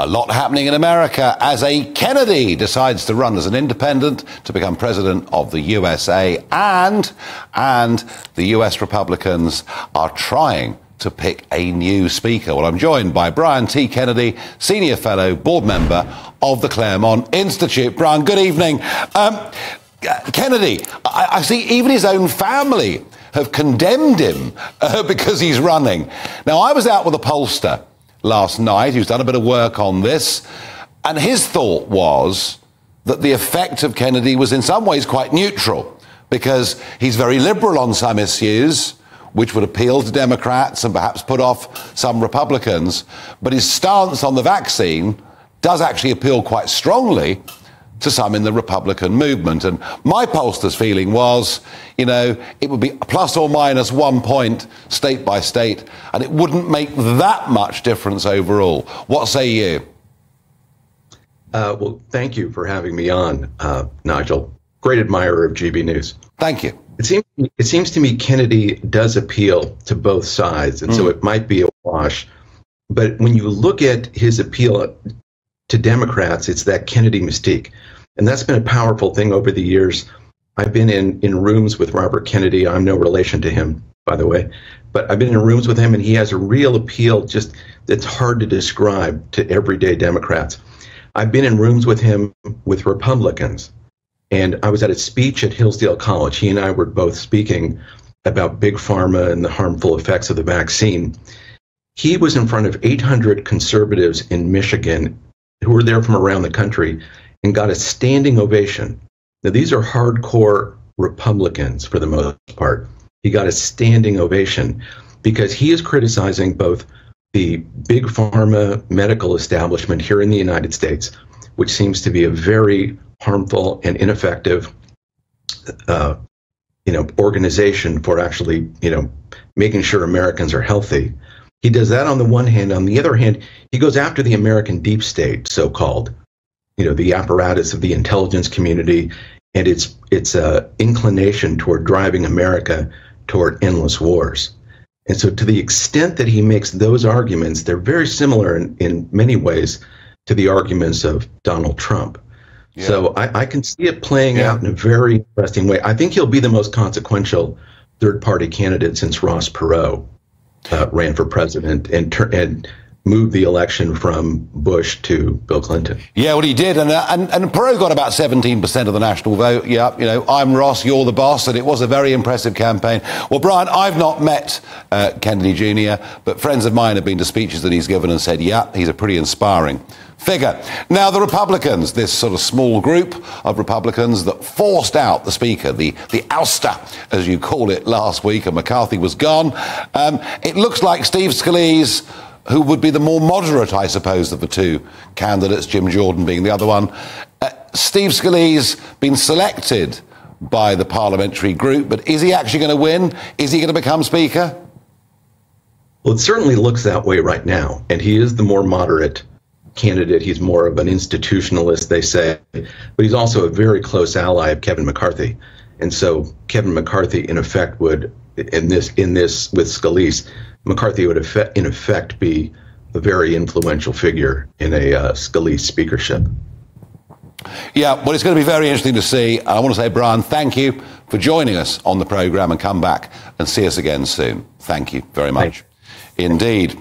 A lot happening in America as a Kennedy decides to run as an independent to become president of the USA, and the US Republicans are trying to pick a new speaker. Well, I'm joined by Brian T. Kennedy, Senior Fellow, Board Member of the Claremont Institute. Brian, good evening. Kennedy, I see even his own family have condemned him because he's running. Now, I was out with a pollster last night who's done a bit of work on this, and his thought was that the effect of Kennedy was in some ways quite neutral, because he's very liberal on some issues which would appeal to Democrats and perhaps put off some Republicans, but his stance on the vaccine does actually appeal quite strongly to some in the Republican movement. And my pollster's feeling was, you know, it would be plus or minus 1 point state by state, and it wouldn't make that much difference overall. What say you? Well, thank you for having me on, Nigel. Great admirer of GB News. Thank you. It seems to me Kennedy does appeal to both sides, and so it might be a wash. But when you look at his appeal to Democrats, it's that Kennedy mystique. And that's been a powerful thing over the years. I've been in rooms with Robert Kennedy. I'm no relation to him, by the way. But I've been in rooms with him, and he has a real appeal just that's hard to describe to everyday Democrats. I've been in rooms with him with Republicans. And I was at a speech at Hillsdale College. He and I were both speaking about big pharma and the harmful effects of the vaccine. He was in front of 800 conservatives in Michigan who were there from around the country and got a standing ovation. Now, these are hardcore Republicans for the most part. He got a standing ovation because he is criticizing both the big pharma medical establishment here in the United States, which seems to be a very harmful and ineffective, organization for actually, making sure Americans are healthy. He does that on the one hand. On the other hand, he goes after the American deep state, so-called, the apparatus of the intelligence community, and its inclination toward driving America toward endless wars. And so to the extent that he makes those arguments, they're very similar in many ways to the arguments of Donald Trump. Yeah. So I can see it playing out in a very interesting way. I think he'll be the most consequential third-party candidate since Ross Perot ran for president and moved the election from Bush to Bill Clinton. Yeah, well, he did, and Perot got about 17% of the national vote. Yeah, I'm Ross, you're the boss, and it was a very impressive campaign. Well, Brian, I've not met Kennedy Jr., but friends of mine have been to speeches that he's given and said, yeah, he's a pretty inspiring figure. Now, the Republicans, this sort of small group of Republicans that forced out the Speaker, the ouster, as you call it, last week, and McCarthy was gone. It looks like Steve Scalise, who would be the more moderate, I suppose, of the two candidates, Jim Jordan being the other one. Steve Scalise been selected by the parliamentary group, but is he actually going to win? Is he going to become Speaker? Well, it certainly looks that way right now, and he is the more moderate candidate. He's more of an institutionalist, they say, but he's also a very close ally of Kevin McCarthy. And so Kevin McCarthy, in effect, would, in this with Scalise, McCarthy would in effect be a very influential figure in a Scalise speakership. Yeah, well, it's going to be very interesting to see. I want to say, Brian, thank you for joining us on the programme, and come back and see us again soon. Thank you very much. Indeed.